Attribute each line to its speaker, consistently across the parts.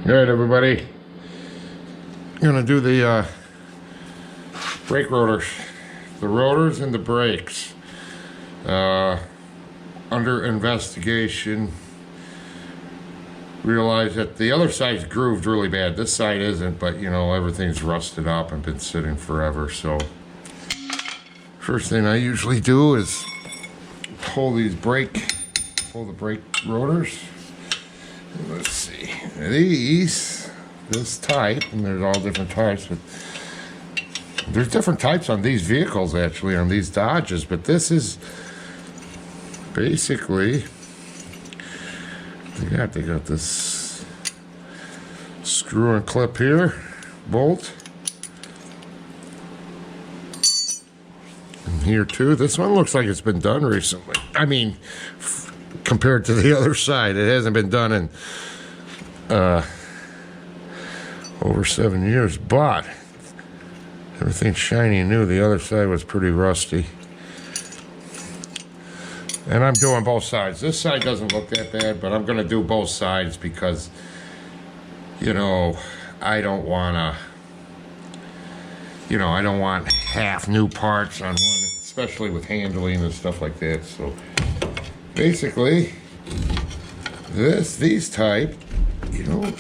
Speaker 1: All right, everybody. I'm gonna do the brake rotors, the rotors and the brakes. Under investigation, realized that the other side's grooved really bad. This side isn't, but you know, everything's rusted up and been sitting forever. So first thing I usually do is pull the brake rotors. Let's see, these, this type, and there's all different types, but there's different types on these vehicles actually, on these Dodges, but this is basically, they got this screw and clip here, bolt, and here too. This one looks like it's been done recently. I mean, compared to the other side, it hasn't been done in over 7 years, but everything's shiny and new. The other side was pretty rusty. And I'm doing both sides. This side doesn't look that bad, but I'm gonna do both sides because, you know, I don't want half new parts on one, especially with handling and stuff like that. So basically, these type, you know,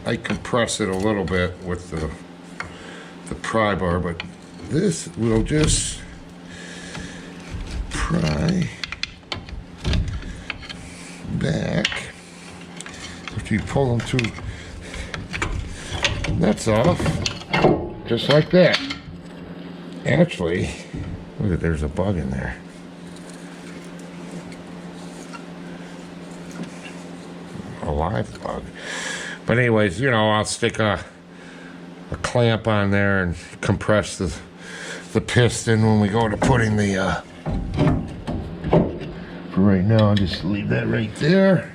Speaker 1: I compress it a little bit with the pry bar, but this will just pry back after you pull them two nuts off, just like that. Actually, look at, there's a bug in there. A live bug. But anyways, you know, I'll stick a clamp on there and compress the piston when we go to putting the for right now, I'll just leave that right there.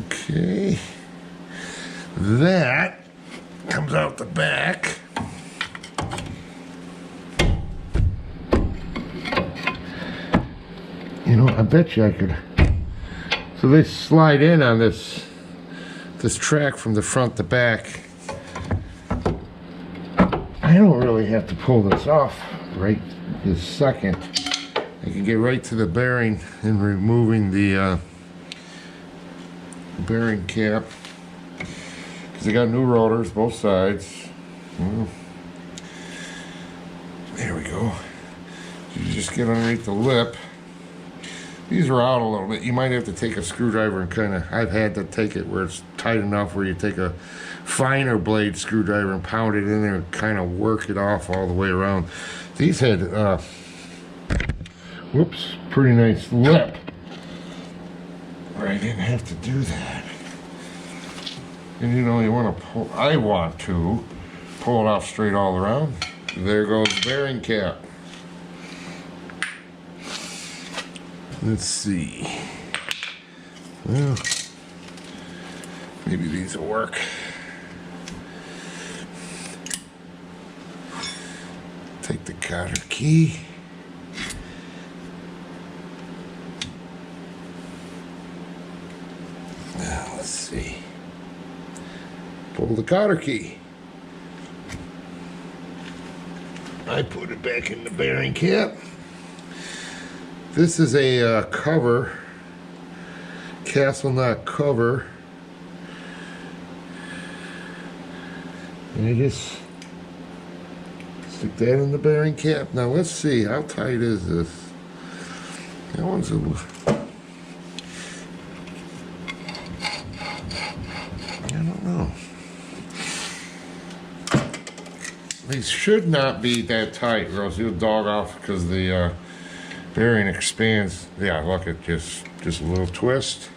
Speaker 1: Okay, that comes out the back. You know, I bet you I could. So they slide in on this track from the front to back. I don't really have to pull this off right this second. I can get right to the bearing and removing the bearing cap, because they got new rotors both sides. There we go. You just get underneath the lip. These are out a little bit. You might have to take a screwdriver and kind of, I've had to take it where it's tight enough where you take a finer blade screwdriver and pound it in there and kind of work it off all the way around. These had, whoops, pretty nice lip. Where I didn't have to do that. And you know, you want to pull, I want to pull it off straight all around. There goes the bearing cap. Let's see. Well, maybe these will work. Take the cotter key. Now, let's see. Pull the cotter key. I put it back in the bearing cap. This is a cover, castle nut cover, and you just stick that in the bearing cap. Now let's see, how tight is this? That one's a little, I don't know. These should not be that tight, or else you'll dog off because the bearing expands. Yeah, look at just a little twist.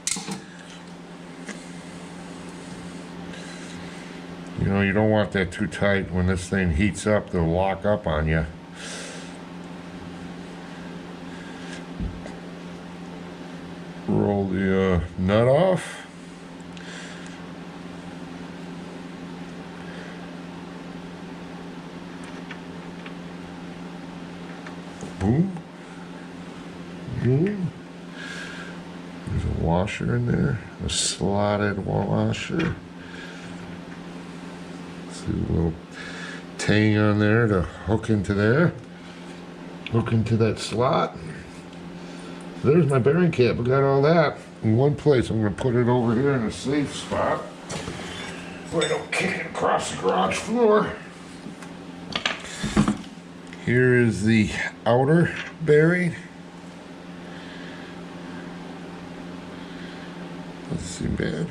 Speaker 1: You know, you don't want that too tight. When this thing heats up, they'll lock up on you. Roll the nut off. Boom. Boom. washer in there, a slotted washer. See a little tang on there to hook into there, hook into that slot. There's my bearing cap. I got all that in one place. I'm going to put it over here in a safe spot so I don't kick it across the garage floor. Here is the outer bearing. Doesn't seem bad.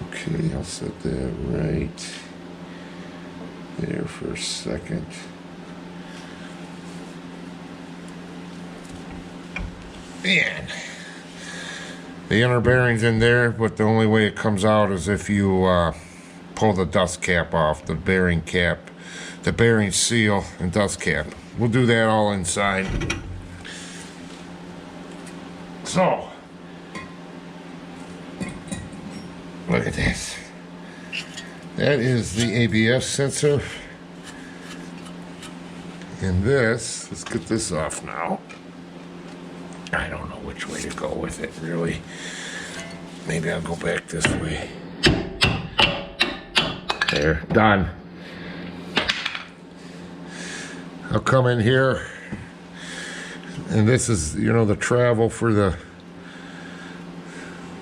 Speaker 1: Okay, I'll set that right there for a second. Man, the inner bearing's in there, but the only way it comes out is if you pull the dust cap off, the bearing cap, the bearing seal and dust cap. We'll do that all inside. So, look at this. That is the ABS sensor. And this, let's get this off now. I don't know which way to go with it, really. Maybe I'll go back this way. There, done. I'll come in here, and this is, you know, the travel for the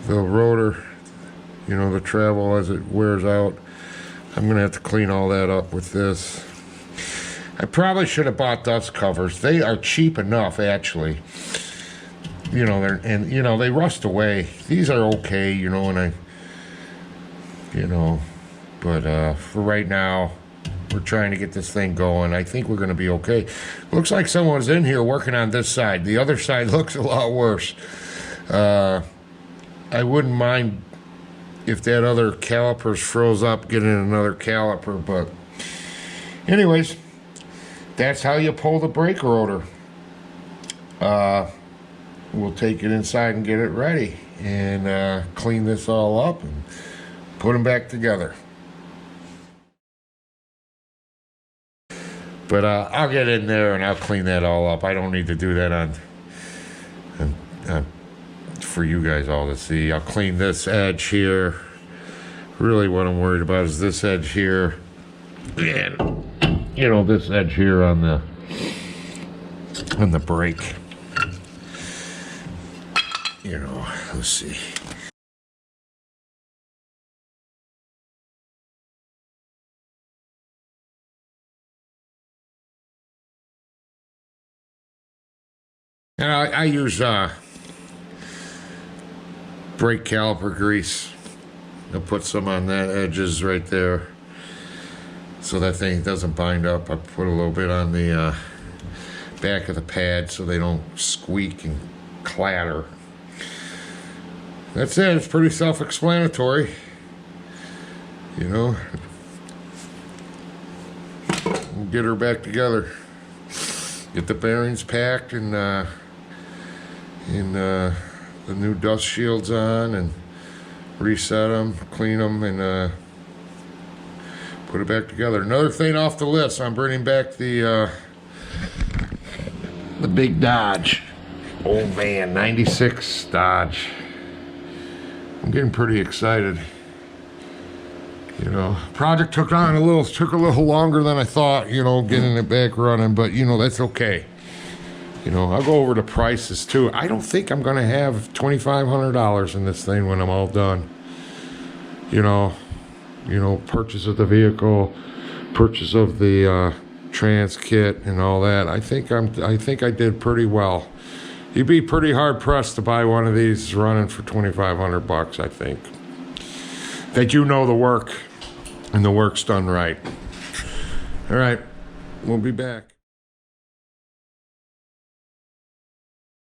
Speaker 1: rotor, you know, the travel as it wears out. I'm gonna have to clean all that up with this. I probably should have bought dust covers. They are cheap enough, actually. You know, they rust away. These are okay, you know, but for right now, we're trying to get this thing going. I think we're gonna be okay. Looks like someone's in here working on this side. The other side looks a lot worse. I wouldn't mind if that other caliper's froze up, getting another caliper, but anyways, that's how you pull the brake rotor. We'll take it inside and get it ready and clean this all up and put them back together. But I'll get in there and I'll clean that all up. I don't need to do that on for you guys all to see. I'll clean this edge here. Really what I'm worried about is this edge here. And, you know, this edge here on the brake. You know, let's see. And I use brake caliper grease. I'll put some on that edges right there so that thing doesn't bind up. I put a little bit on the back of the pad so they don't squeak and clatter. That's it. It's pretty self-explanatory. You know, we'll get her back together. Get the bearings packed and the new dust shields on and reset them, clean them, and put it back together. Another thing off the list, I'm bringing back the big Dodge. Oh man, 96 Dodge. I'm getting pretty excited. You know, project took a little longer than I thought, you know, getting it back running, but you know, that's okay. You know, I'll go over the prices too. I don't think I'm gonna have $2,500 in this thing when I'm all done. You know, purchase of the vehicle, purchase of the trans kit and all that. I think I did pretty well. You'd be pretty hard pressed to buy one of these running for $2,500, I think. That you know the work and the work's done right. All right, we'll be back.